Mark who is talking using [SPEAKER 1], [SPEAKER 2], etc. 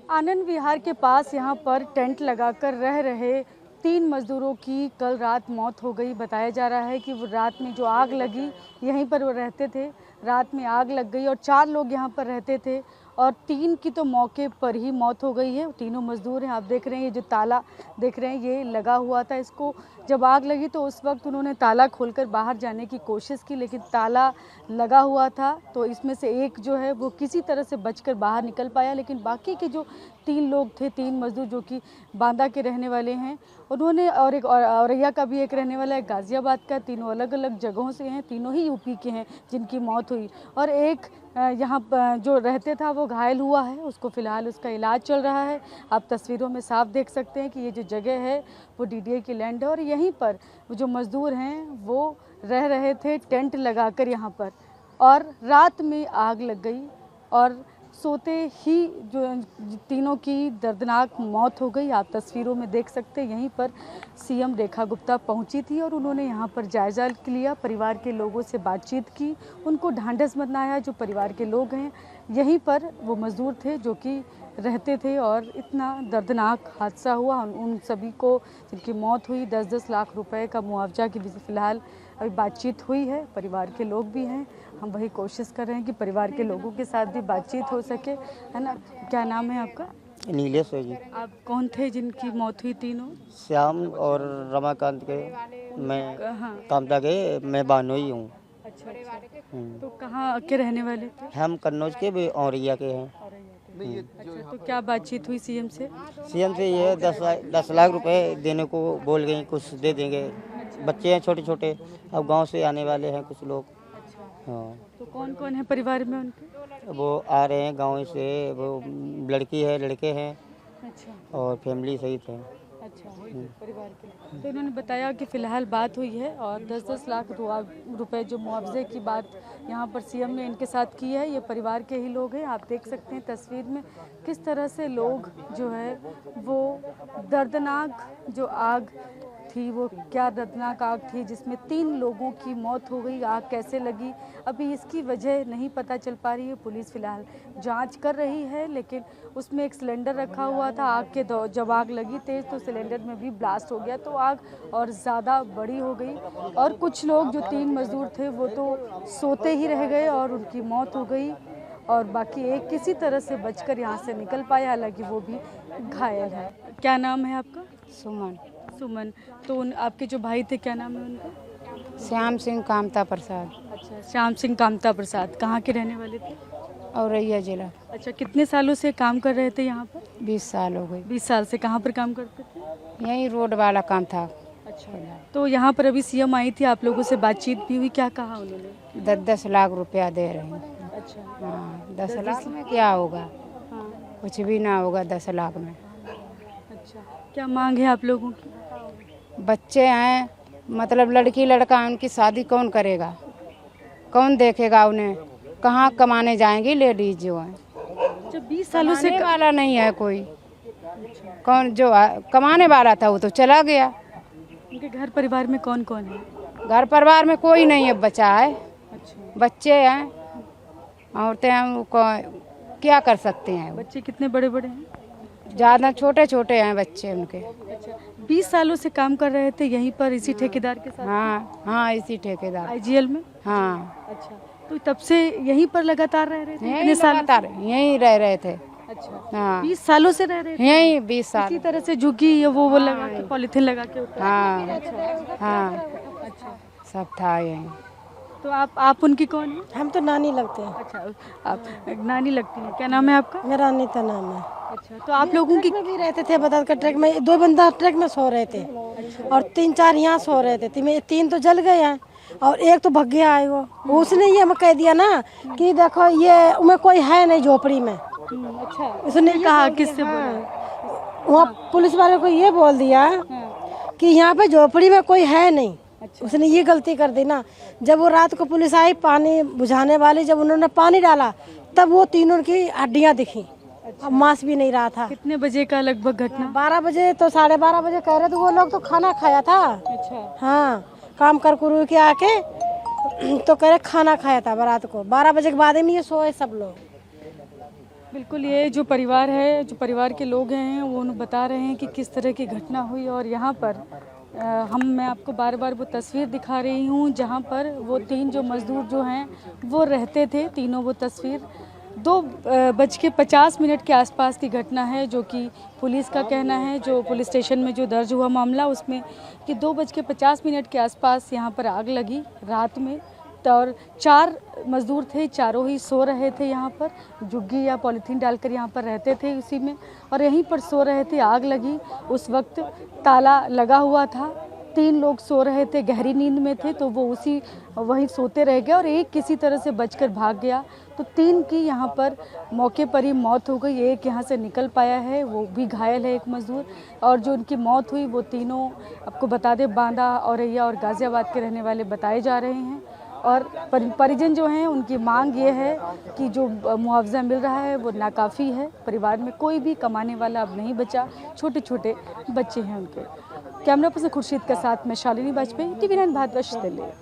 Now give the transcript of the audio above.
[SPEAKER 1] आनंद विहार के पास यहाँ पर टेंट लगाकर रह रहे 3 मजदूरों की कल रात मौत हो गई। बताया जा रहा है कि वो रात में जो आग लगी, यहीं पर वो रहते थे, रात में आग लग गई और 4 लोग यहाँ पर रहते थे और 3 की तो मौके पर ही मौत हो गई है। तीनों मजदूर हैं। आप देख रहे हैं ये जो ताला देख रहे हैं ये लगा हुआ था। इसको जब आग लगी तो उस वक्त उन्होंने ताला खोलकर बाहर जाने की कोशिश की, लेकिन ताला लगा हुआ था। तो इसमें से एक जो है वो किसी तरह से बचकर बाहर निकल पाया, लेकिन बाकी के जो 3 लोग थे, 3 मजदूर जो कि बांदा के रहने वाले हैं, उन्होंने और एक औरैया का भी एक रहने वाला है, गाज़ियाबाद का, तीनों अलग अलग जगहों से हैं, तीनों ही यूपी के हैं जिनकी मौत हुई। और एक यहाँ पर जो रहते था वो घायल हुआ है, उसको फ़िलहाल उसका इलाज चल रहा है। आप तस्वीरों में साफ देख सकते हैं कि ये जो जगह है वो डीडीए की लैंड है और यहीं पर वो जो मज़दूर हैं वो रह रहे थे टेंट लगाकर यहाँ पर, और रात में आग लग गई और सोते ही जो तीनों की दर्दनाक मौत हो गई। आप तस्वीरों में देख सकते हैं यहीं पर सीएम रेखा गुप्ता पहुंची थी और उन्होंने यहां पर जायज़ा लिया, परिवार के लोगों से बातचीत की, उनको ढांढस बंधाया। जो परिवार के लोग हैं यहीं पर वो मज़दूर थे जो कि रहते थे और इतना दर्दनाक हादसा हुआ। उन सभी को जिनकी मौत हुई 10-10 लाख रुपए का मुआवजा की फ़िलहाल अभी बातचीत हुई है। परिवार के लोग भी हैं, हम वही कोशिश कर रहे हैं कि परिवार के लोगों के साथ भी बातचीत हो सके, है ना। क्या नाम है आपका?
[SPEAKER 2] नीलेश है जी।
[SPEAKER 1] आप कौन थे जिनकी मौत हुई तीनों?
[SPEAKER 2] श्याम और रमाकांत के। मैं
[SPEAKER 1] हाँ।
[SPEAKER 2] कामता के, मैं बानोई हूँ।
[SPEAKER 1] अच्छा। तो कहाँ के रहने वाले थे?
[SPEAKER 2] हम कन्नौज के भी औरैया के हैं।
[SPEAKER 1] अच्छा, तो क्या बातचीत हुई सीएम से?
[SPEAKER 2] सीएम से ये 10 लाख रुपए देने को बोल गए, कुछ दे देंगे। बच्चे हैं छोटे छोटे, अब गांव से आने वाले हैं कुछ लोग। हाँ।
[SPEAKER 1] तो कौन कौन है परिवार में उनके?
[SPEAKER 2] वो आ रहे हैं गाँव से, वो लड़की है, लड़के हैं।
[SPEAKER 1] अच्छा।
[SPEAKER 2] और फैमिली सहित है।
[SPEAKER 1] अच्छा, परिवार के। तो उन्होंने बताया कि फ़िलहाल बात हुई है और 10-10 लाख रुपए जो मुआवजे की बात यहाँ पर सीएम ने इनके साथ की है। ये परिवार के ही लोग हैं। आप देख सकते हैं तस्वीर में किस तरह से लोग जो है वो दर्दनाक जो आग थी, वो क्या दर्दनाक आग थी जिसमें 3 लोगों की मौत हो गई। आग कैसे लगी अभी इसकी वजह नहीं पता चल पा रही है। पुलिस फ़िलहाल जांच कर रही है, लेकिन उसमें एक सिलेंडर रखा हुआ था। आग के जब आग लगी तेज़ तो सिलेंडर में भी ब्लास्ट हो गया, तो आग और ज़्यादा बड़ी हो गई और कुछ लोग जो 3 मज़दूर थे वो तो सोते ही रह गए और उनकी मौत हो गई और बाकी एक किसी तरह से बचकर यहाँ से निकल पाया, हालांकि वो भी घायल है। क्या नाम है आपका?
[SPEAKER 3] सुमन।
[SPEAKER 1] सुमन। तो आपके जो भाई थे क्या नाम है उनका?
[SPEAKER 3] श्याम सिंह कामता प्रसाद।
[SPEAKER 1] अच्छा, श्याम सिंह कामता प्रसाद। कहाँ के रहने वाले थे?
[SPEAKER 3] औरैया जिला।
[SPEAKER 1] अच्छा, कितने सालों से काम कर रहे थे यहाँ पर?
[SPEAKER 3] 20 साल हो गई।
[SPEAKER 1] 20 साल से। कहाँ पर काम करते थे?
[SPEAKER 3] यही रोड वाला काम था।
[SPEAKER 1] अच्छा। तो यहाँ पर अभी सीएम आई थी, आप लोगों से बातचीत भी हुई, क्या कहा उन्होंने?
[SPEAKER 3] 10-10 लाख रुपया दे रहे हैं।
[SPEAKER 1] अच्छा।
[SPEAKER 3] हाँ, 10 लाख में क्या होगा?
[SPEAKER 1] हाँ।
[SPEAKER 3] कुछ भी ना होगा 10 लाख में।
[SPEAKER 1] अच्छा, क्या मांग है आप लोगों की?
[SPEAKER 3] बच्चे हैं, मतलब लड़की लड़का है, उनकी शादी कौन करेगा? कौन देखेगा उन्हें? कहाँ कमाने जाएंगी लेडीज जो है?
[SPEAKER 1] जब 20 सालों से
[SPEAKER 3] वाला नहीं है कोई। कौन जो कमाने वाला था वो तो चला गया।
[SPEAKER 1] उनके घर परिवार में कौन कौन है?
[SPEAKER 3] घर परिवार में कोई नहीं है, बचा है।
[SPEAKER 1] अच्छा।
[SPEAKER 3] बच्चे हैं, औरतें हैं, वो क्या कर सकते हैं?
[SPEAKER 1] बच्चे कितने बड़े बड़े हैं?
[SPEAKER 3] ज़्यादा छोटे छोटे हैं बच्चे उनके।
[SPEAKER 1] अच्छा, 20 सालों से काम कर रहे थे यहीं पर इसी ठेकेदार के साथ?
[SPEAKER 3] हाँ हाँ, इसी ठेकेदार।
[SPEAKER 1] आईजीएल में?
[SPEAKER 3] हाँ।
[SPEAKER 1] अच्छा, तो तब से यहीं पर लगातार रह रहे थे?
[SPEAKER 3] यहीं लगातार यहीं रह रहे थे।
[SPEAKER 1] अच्छा।
[SPEAKER 3] हाँ,
[SPEAKER 1] 20 सालों से रह रहे थे?
[SPEAKER 3] यहीं 20 साल।
[SPEAKER 1] इसी तरह से झुग्गी ये वो लगा के पॉलीथिन लगा के ऊपर?
[SPEAKER 3] हाँ हाँ,
[SPEAKER 1] अच्छा।
[SPEAKER 3] सब था यहीं।
[SPEAKER 1] तो आप उनकी कौन है?
[SPEAKER 4] हम तो नानी लगते हैं।
[SPEAKER 1] अच्छा, आप नानी लगती हैं। क्या नाम है आपका?
[SPEAKER 4] मेरा अनीता नाम है।
[SPEAKER 1] अच्छा, तो आप लोगों की
[SPEAKER 4] ट्रक में भी रहते थे, बता कर ट्रक में 2 बंदा ट्रक में सो रहे थे और 3-4 यहाँ सो रहे थे। 3 तो जल गए हैं और एक तो भग गया है। वो उसने ये हमें कह दिया ना कि देखो ये उमें कोई है नहीं झोपड़ी में।
[SPEAKER 1] अच्छा,
[SPEAKER 4] उसने
[SPEAKER 1] कहा किससे बोला?
[SPEAKER 4] वहाँ पुलिस वाले को ये बोल दिया कि यहाँ पे झोपड़ी में कोई है नहीं। उसने ये गलती कर दी ना। जब वो रात को पुलिस आई पानी बुझाने वाली, जब उन्होंने पानी डाला तब वो तीनों की हड्डियाँ दिखी। अब मांस भी नहीं रहा था।
[SPEAKER 1] कितने बजे का लगभग घटना?
[SPEAKER 4] 12 बजे तो 12:30 बजे कह रहे थे वो लोग, तो खाना खाया था।
[SPEAKER 1] अच्छा।
[SPEAKER 4] हाँ, काम कर कुरू के आके तो कह रहे खाना खाया था। बारात को 12 बजे के बाद में ये सोए सब लोग।
[SPEAKER 1] बिल्कुल, ये जो परिवार है, जो परिवार के लोग हैं, वो बता रहे हैं कि किस तरह की घटना हुई। और यहाँ पर मैं आपको बार बार वो तस्वीर दिखा रही हूँ जहाँ पर वो 3 जो मज़दूर जो हैं वो रहते थे, तीनों। वो तस्वीर 2:50 के आसपास की घटना है, जो कि पुलिस का कहना है, जो पुलिस स्टेशन में जो दर्ज हुआ मामला उसमें, कि 2:50 के आसपास यहाँ पर आग लगी रात में। और 4 मज़दूर थे, चारों ही सो रहे थे यहाँ पर, झुग्गी या पॉलीथीन डालकर यहाँ पर रहते थे उसी में, और यहीं पर सो रहे थे। आग लगी उस वक्त ताला लगा हुआ था, 3 लोग सो रहे थे, गहरी नींद में थे, तो वो वहीं सोते रह गए और एक किसी तरह से बचकर भाग गया। तो 3 की यहाँ पर मौके पर ही मौत हो गई। एक यहाँ से निकल पाया है, वो भी घायल है, एक मज़दूर। और जो उनकी मौत हुई वो तीनों, आपको बता दें, बांदा, औरैया और गाज़ियाबाद के रहने वाले बताए जा रहे हैं। और परिजन जो हैं उनकी मांग ये है कि जो मुआवजा मिल रहा है वो नाकाफ़ी है। परिवार में कोई भी कमाने वाला अब नहीं बचा, छोटे छोटे बच्चे हैं उनके। कैमरा पर्सन खुर्शीद के साथ मैं शालिनी वाजपेयी, TV9 भारतवर्ष दिल्ली।